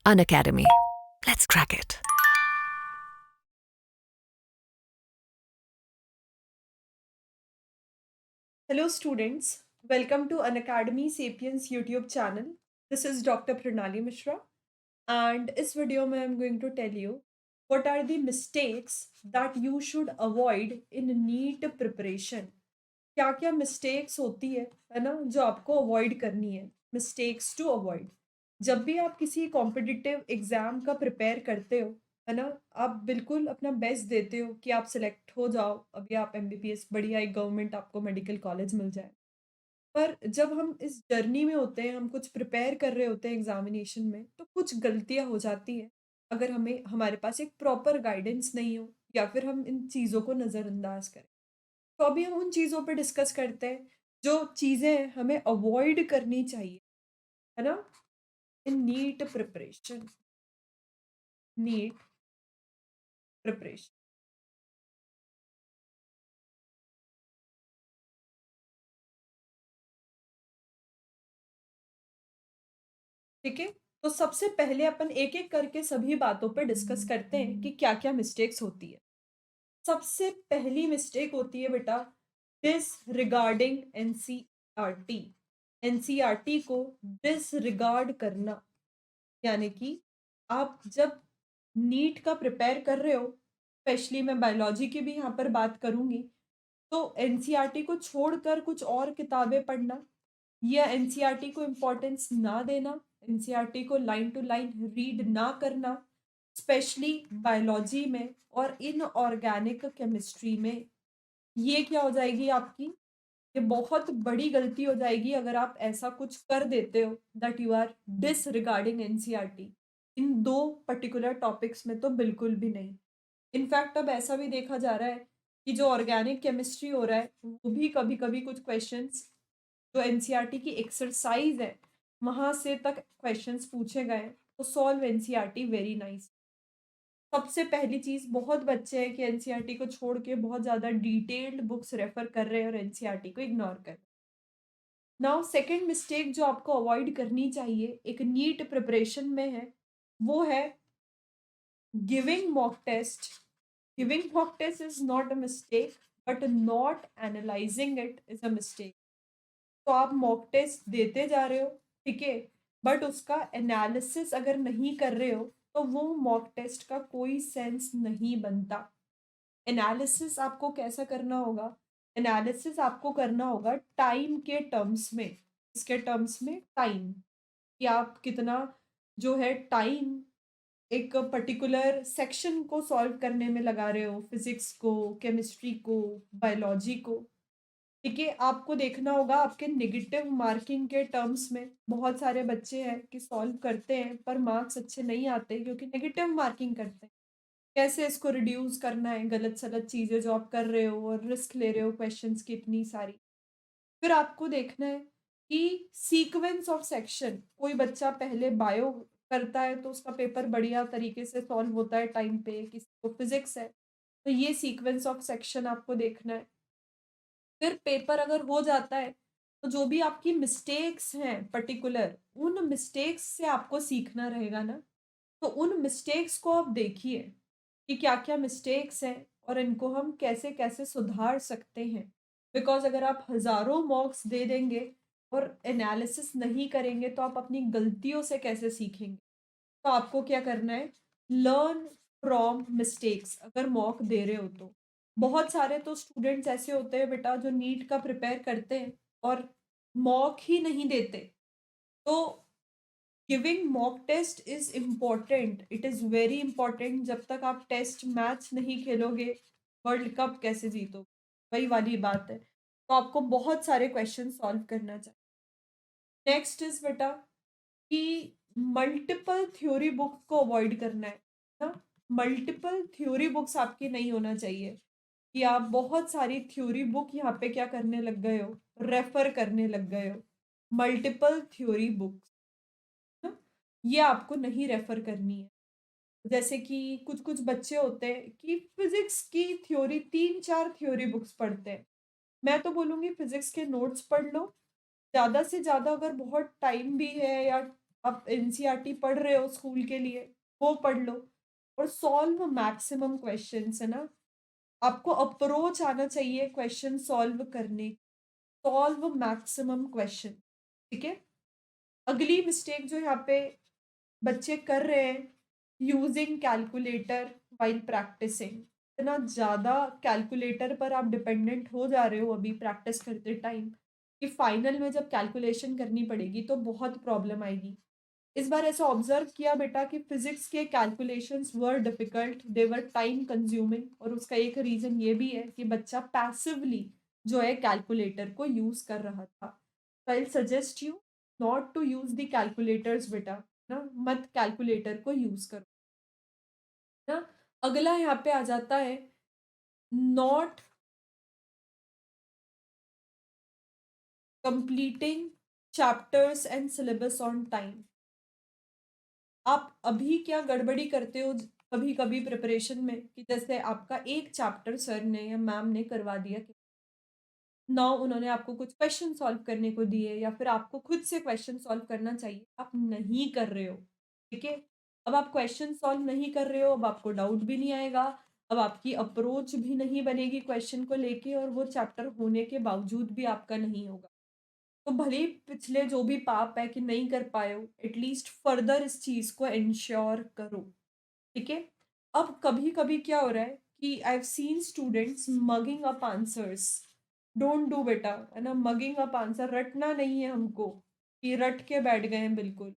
Unacademy. Let's crack it. Hello, students. Welcome to Unacademy Sapiens YouTube channel. This is Dr. Pranali Mishra, and इस video में I'm going to tell you what are the mistakes that you should avoid in NEET preparation. क्या क्या mistakes होती है ना, जो आपको avoid करनी है. Mistakes to avoid. जब भी आप किसी कॉम्पिटिटिव एग्जाम का प्रिपेयर करते हो, है ना, आप बिल्कुल अपना बेस्ट देते हो कि आप सिलेक्ट हो जाओ, अभी आप एमबीबीएस बढ़िया एक गवर्नमेंट आपको मेडिकल कॉलेज मिल जाए। पर जब हम इस जर्नी में होते हैं, हम कुछ प्रिपेयर कर रहे होते हैं एग्जामिनेशन में, तो कुछ गलतियां हो जाती हैं अगर हमें हमारे पास एक प्रॉपर गाइडेंस नहीं हो या फिर हम इन चीज़ों को नज़रअंदाज करें। तो अभी हम उन चीज़ों पे डिस्कस करते हैं जो चीज़ें हमें अवॉइड करनी चाहिए, है ना, in NEET preparation. NEET preparation. ठीक है, तो सबसे पहले अपन एक एक करके सभी बातों पे डिस्कस करते हैं कि क्या क्या मिस्टेक्स होती है। सबसे पहली मिस्टेक होती है बेटा, डिसरिगार्डिंग एनसीईआरटी। एनसीईआरटी को डिसरिगार्ड करना, यानी कि आप जब नीट का प्रिपेयर कर रहे हो, स्पेशली मैं बायोलॉजी की भी यहाँ पर बात करूँगी, तो एनसीईआरटी को छोड़कर कुछ और किताबें पढ़ना या एनसीईआरटी को इम्पोर्टेंस ना देना, एनसीईआरटी को लाइन टू लाइन रीड ना करना, स्पेशली बायोलॉजी में और इनऑर्गेनिक केमिस्ट्री में, ये क्या हो जाएगी आपकी, ये बहुत बड़ी गलती हो जाएगी अगर आप ऐसा कुछ कर देते हो that you are disregarding NCERT. इन दो पर्टिकुलर टॉपिक्स में तो बिल्कुल भी नहीं। इनफैक्ट अब ऐसा भी देखा जा रहा है कि जो ऑर्गेनिक केमिस्ट्री हो रहा है, वो भी कभी कभी कुछ क्वेश्चंस जो एनसीईआरटी की एक्सरसाइज है वहां से तक क्वेश्चंस पूछे गए हैं, तो सॉल्व एनसीईआरटी वेरी नाइस। सबसे पहली चीज, बहुत बच्चे हैं कि एनसीईआरटी को छोड़ के बहुत ज्यादा डिटेल्ड बुक्स रेफर कर रहे हैं और एनसीईआरटी को इग्नोर कर रहे हैं। नाउ सेकंड मिस्टेक जो आपको अवॉइड करनी चाहिए एक नीट प्रिपरेशन में है, वो है giving mock test. Giving mock test is not a mistake, but not analysing it is a mistake. तो आप मॉक टेस्ट देते जा रहे हो, ठीक है, बट उसका एनालिसिस अगर नहीं कर रहे हो तो वो मॉक टेस्ट का कोई सेंस नहीं बनता। एनालिसिस आपको कैसा करना होगा, एनालिसिस आपको करना होगा टाइम के टर्म्स में। इसके टर्म्स में टाइम, कि आप कितना जो है टाइम एक पर्टिकुलर सेक्शन को सॉल्व करने में लगा रहे हो, फिजिक्स को, केमिस्ट्री को, बायोलॉजी को। ठीक है, आपको देखना होगा आपके नेगेटिव मार्किंग के टर्म्स में। बहुत सारे बच्चे हैं कि सॉल्व करते हैं पर मार्क्स अच्छे नहीं आते क्योंकि नेगेटिव मार्किंग करते हैं। कैसे इसको रिड्यूस करना है, गलत सलत चीज़ें जो आप कर रहे हो और रिस्क ले रहे हो क्वेश्चंस की इतनी सारी। फिर आपको देखना है कि सीक्वेंस ऑफ सेक्शन, कोई बच्चा पहले बायो करता है तो उसका पेपर बढ़िया तरीके से सॉल्व होता है टाइम पे, किसी को फिजिक्स है, तो ये सीक्वेंस ऑफ सेक्शन आपको देखना है। फिर पेपर अगर हो जाता है तो जो भी आपकी मिस्टेक्स हैं पर्टिकुलर, उन मिस्टेक्स से आपको सीखना रहेगा ना, तो उन मिस्टेक्स को आप देखिए कि क्या-क्या मिस्टेक्स हैं और इनको हम कैसे-कैसे सुधार सकते हैं। बिकॉज़ अगर आप हज़ारों मार्क्स दे देंगे और एनालिसिस नहीं करेंगे तो आप अपनी गलतियों से कैसे सीखेंगे? तो आपको क्या करना है, लर्न फ्रॉम मिस्टेक्स अगर मॉक दे रहे हो तो। बहुत सारे तो स्टूडेंट्स ऐसे होते हैं बेटा जो नीट का प्रिपेयर करते हैं और मॉक ही नहीं देते। तो giving mock test is important, it is very important. जब तक आप टेस्ट मैच नहीं खेलोगे, वर्ल्ड कप कैसे जीतोगे? वही वाली बात है। तो आपको बहुत सारे क्वेश्चन सॉल्व करना चाहिए। नेक्स्ट इज बेटा कि मल्टीपल थ्योरी बुक्स को अवॉइड करना है ना। मल्टीपल थ्योरी बुक्स आपकी नहीं होना चाहिए कि आप बहुत सारी थ्योरी बुक यहाँ पे क्या करने लग गए हो, रेफर करने लग गए हो। मल्टीपल थ्योरी बुक्स ना, ये आपको नहीं रेफर करनी है। जैसे कि कुछ कुछ बच्चे होते हैं कि फिजिक्स की थ्योरी, तीन चार थ्योरी बुक्स पढ़ते हैं। मैं तो बोलूंगी फिजिक्स के नोट्स पढ़ लो, ज़्यादा से ज़्यादा अगर बहुत टाइम भी है या आप एनसीईआरटी पढ़ रहे हो स्कूल के लिए, वो पढ़ लो और सॉल्व मैक्सिमम क्वेश्चंस, है ना? आपको अप्रोच आना चाहिए क्वेश्चन सॉल्व करने, सॉल्व मैक्सिमम क्वेश्चन, ठीक है? अगली मिस्टेक जो यहाँ पे बच्चे कर रहे हैं, यूजिंग कैलकुलेटर व्हाइल प्रैक्टिसिंग। इतना ज़्यादा कैलकुलेटर पर आप डिपेंडेंट हो जा रहे हो अभी प्रैक्टिस करते टाइम, कि फाइनल में जब कैलकुलेशन करनी पड़ेगी तो बहुत प्रॉब्लम आएगी। इस बार ऐसा ऑब्जर्व किया बेटा कि फिजिक्स के कैलकुलेशंस वर डिफिकल्ट, दे वर टाइम कंज्यूमिंग, और उसका एक रीजन ये भी है कि बच्चा पैसिवली जो है कैलकुलेटर को यूज कर रहा था। I suggest you not to use the calculators बेटा, ना मत कैलकुलेटर को यूज करो, ना। अगला यहाँ पे आ जाता है not completing chapters and syllabus on time. आप अभी क्या गड़बड़ी करते हो कभी कभी प्रिपरेशन में, कि जैसे आपका एक चैप्टर सर ने या मैम ने करवा दिया, कि ना उन्होंने आपको कुछ क्वेश्चन सॉल्व करने को दिए या फिर आपको खुद से क्वेश्चन सॉल्व करना चाहिए, आप नहीं कर रहे हो, ठीक है? अब आप क्वेश्चन सॉल्व नहीं कर रहे हो, अब आपको डाउट भी नहीं आएगा, अब आपकी अप्रोच भी नहीं बनेगी क्वेश्चन को लेके, और वो चैप्टर होने के बावजूद भी आपका नहीं होगा। तो भले ही पिछले जो भी पाप है कि नहीं कर पाए हो, एटलीस्ट फर्दर इस चीज़ को एंश्योर करो, ठीक है? अब कभी-कभी क्या हो रहा है कि I have seen students mugging up answers, don't do बेटा, है ना? मगिंग अप आंसर रटना नहीं है हमको, कि रट के बैठ गए हैं बिल्कुल।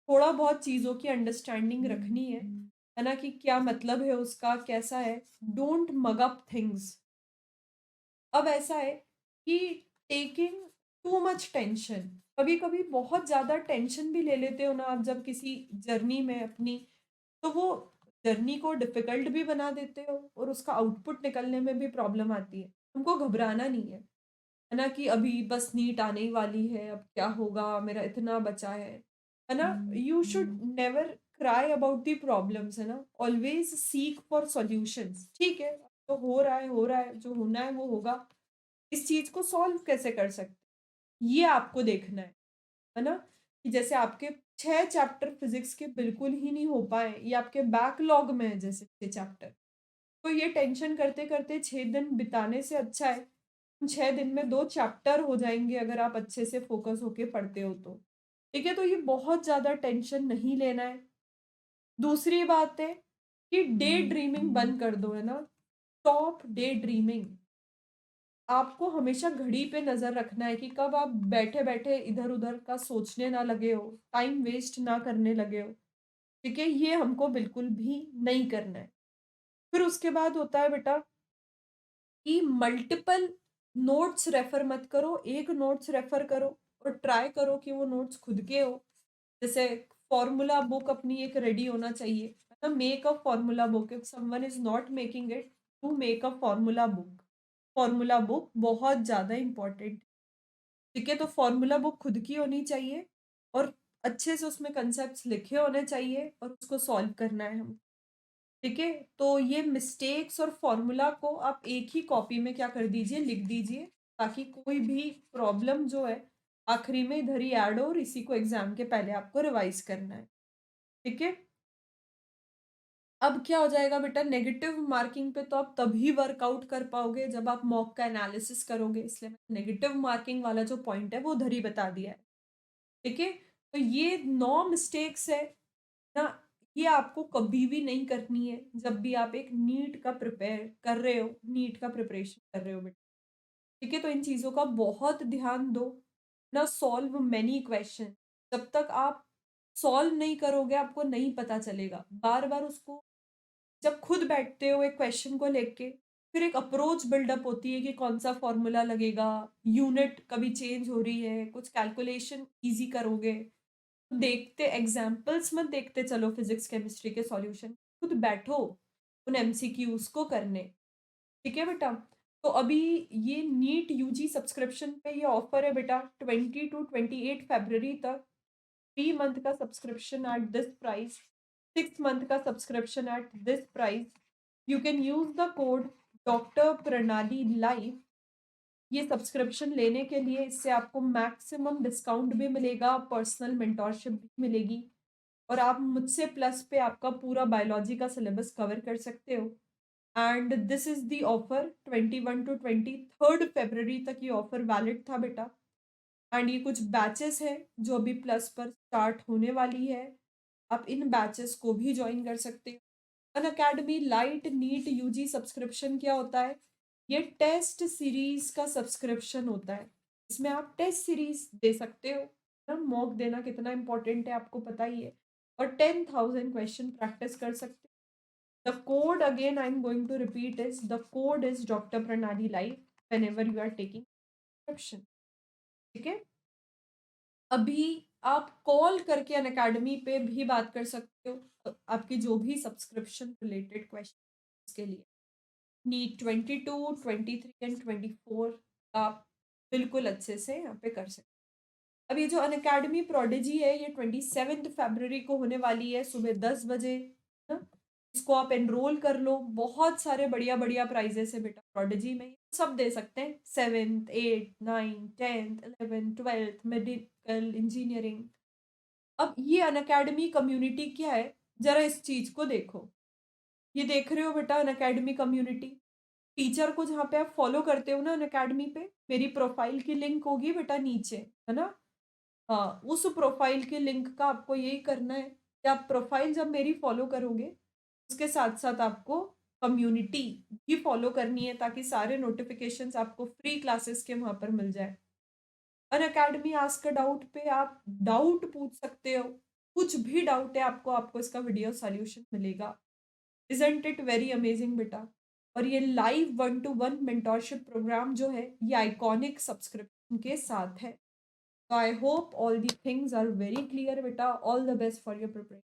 थोड़ा बहुत चीज़ों की अंडरस्टैंडिंग रखनी है ना? कि क्या मतलब है उसका, कैसा है? Don't mug up things. अब ऐसा है कि टेकिंग टू मच टेंशन, कभी-कभी बहुत ज़्यादा टेंशन भी ले लेते हो ना आप जब किसी जर्नी में अपनी, तो वो जर्नी को डिफ़िकल्ट भी बना देते हो और उसका आउटपुट निकलने में भी प्रॉब्लम आती है। हमको घबराना नहीं है ना? कि अभी बस नीट आने ही वाली है, अब क्या होगा? मेरा इतना बचा है ना? You should never cry about the problems, है ना? ऑलवेज़ सीक फॉर सॉल्यूशंस, ठीक है? तो हो रहा है, जो होना है वो होगा। इस चीज़ को सॉल्व कैसे कर सकते हैं, ये आपको देखना है ना? कि जैसे आपके 6 चैप्टर फिज़िक्स के बिल्कुल ही नहीं हो पाए, ये आपके बैकलॉग में है जैसे 6 चैप्टर, तो ये टेंशन करते-करते 6 दिन बिताने से अच्छा है, 6 दिन में 2 चैप्टर हो जाएँगे अगर आप अच्छे से फ़ोकस होके पढ़ते हो तो। ठीक है? तो ये बहुत ज़्यादा टेंशन नहीं लेना है। दूसरी बात है कि डे ड्रीमिंग बंद कर दो, है ना? Stop day dreaming. आपको हमेशा घड़ी पे नज़र रखना है कि कब आप बैठे-बैठे इधर-उधर का सोचने ना लगे हो, टाइम वेस्ट ना करने लगे हो, ठीक है? ये हमको बिल्कुल भी नहीं करना है। फिर उसके बाद होता है बेटा कि मल्टीपल नोट्स रेफ़र मत करो, एक नोट्स रेफ़र करो और ट्राई करो कि वो नोट्स खुद के हो। जैसे फ़ॉर्मूला बुक अपनी एक रेडी होना चाहिए, है ना? Make a formula book, if someone is not making it, to make a formula book. Formula book बहुत ज़्यादा इम्पोर्टेंट, ठीक है? तो फ़ॉर्मूला बुक खुद की होनी चाहिए और अच्छे से उसमें कांसेप्ट्स लिखे होने चाहिए और उसको सॉल्व करना है हम, ठीक है? तो ये मिस्टेक्स और फ़ॉर्मूला को आप एक ही कॉपी में क्या कर दीजिए, लिख दीजिए, ताकि कोई भी प्रॉब्लम जो है, आखिरी में इधर ही ऐड हो और इसी को एग्ज़ाम के पहले आपको रिवाइज़ करना है, ठीक है? अब क्या हो जाएगा बेटा, नेगेटिव मार्किंग पे तो आप तभी वर्कआउट कर पाओगे जब आप मॉक का एनालिसिस करोगे, इसलिए मैंने नेगेटिव मार्किंग वाला जो पॉइंट है वो उधर ही बता दिया है, ठीक है? तो ये 9 मिस्टेक्स है ना, ये आपको कभी भी नहीं करनी है जब भी आप एक नीट का प्रिपेयर कर रहे हो, नीट का प्रिपरेशन कर रहे हो बेटा, ठीक है? तो इन चीज़ों का बहुत ध्यान दो, ना सॉल्व मैनी क्वेश्चन, जब तक आप सॉल्व नहीं करोगे आपको नहीं पता चलेगा। बार-बार उसको जब खुद बैठते हो एक क्वेश्चन को लेके, फिर एक अप्रोच बिल्डअप होती है कि कौन-सा फ़ॉर्मूला लगेगा, यूनिट कभी चेंज हो रही है, कुछ कैलकुलेशन ईज़ी करोगे। देखते एग्ज़ाम्पल्स मत देखते चलो फिज़िक्स, केमिस्ट्री के सॉल्यूशन, खुद बैठो उन एमसीक्यूज़ को करने, ठीक है बेटा? तो अभी ये नीट यूजी सब्सक्रिप्शन पे ये ऑफ़र है बेटा, 20 टू 28 फ़रवरी तक, 3 मंथ का subscription at this price, 6 month का subscription at this price. You can use the code Dr. Pranali Live ये सब्सक्रिप्शन लेने के लिए इससे आपको मैक्सिमम डिस्काउंट भी मिलेगा, पर्सनल मेंटोरशिप भी मिलेगी और आप मुझसे प्लस पे आपका पूरा बायोलॉजी का सिलेबस कवर कर सकते हो। And this is the offer 21 to 23 फरवरी तक ये ऑफर वैलिड था बेटा। एंड ये कुछ बैचेस हैं जो अभी प्लस पर स्टार्ट होने वाली है। आप इन बैचेस को भी ज्वाइन कर सकते हो। Unacademy lite NEET UG subscription क्या होता है? ये टेस्ट सीरीज का सब्सक्रिप्शन होता है। इसमें आप टेस्ट सीरीज दे सकते हो ना, मॉक देना कितना इंपॉर्टेंट है आपको पता ही है, और 10,000 क्वेश्चन प्रैक्टिस कर सकते हो। The code again I am going to repeat is the code is doctor Pranali live whenever you are taking subscription. ठीक है, अभी आप कॉल करके अनअकैडमी पे भी बात कर सकते हो आपके जो भी सब्सक्रिप्शन रिलेटेड क्वेश्चन के लिए। नीट 22, 23 एंड 24 आप बिल्कुल अच्छे से यहाँ पे कर सकते हैं। अब ये जो अनअकैडमी प्रोडिजी है ये 27 फरवरी को होने वाली है सुबह 10 बजे ना। इसको आप एनरोल कर लो, बहुत सारे बढ़िया बढ़िया प्राइजेस है बेटा प्रोडिजी में, सब दे सकते हैं, 7th 8th 9th 10th 11th 12th medical engineering. अब ये अनअकैडमी कम्युनिटी क्या है, जरा इस चीज को देखो। ये देख रहे हो बेटा अनअकैडमी कम्युनिटी, टीचर को जहाँ पे आप फॉलो करते हो ना अनअकैडमी पे, मेरी प्रोफाइल की लिंक होगी बेटा नीचे, है ना। हाँ, उस प्रोफाइल के लिंक का आपको यही करना है कि आप प्रोफाइल जब मेरी फॉलो करोगे उसके साथ साथ आपको कम्युनिटी भी फॉलो करनी है ताकि सारे नोटिफिकेशंस आपको फ्री क्लासेस के वहाँ पर मिल जाए। अनअकैडमी आस्क अ डाउट पे आप डाउट पूछ सकते हो, कुछ भी डाउट है आपको, आपको इसका वीडियो सॉल्यूशन मिलेगा। इज़न्ट इट वेरी अमेजिंग बेटा। और ये लाइव 1 टू 1 मेंटोरशिप प्रोग्राम जो है ये आइकॉनिक सब्सक्रिप्शन के साथ है। So I hope all the things are very clear, beta. All the best for your preparation.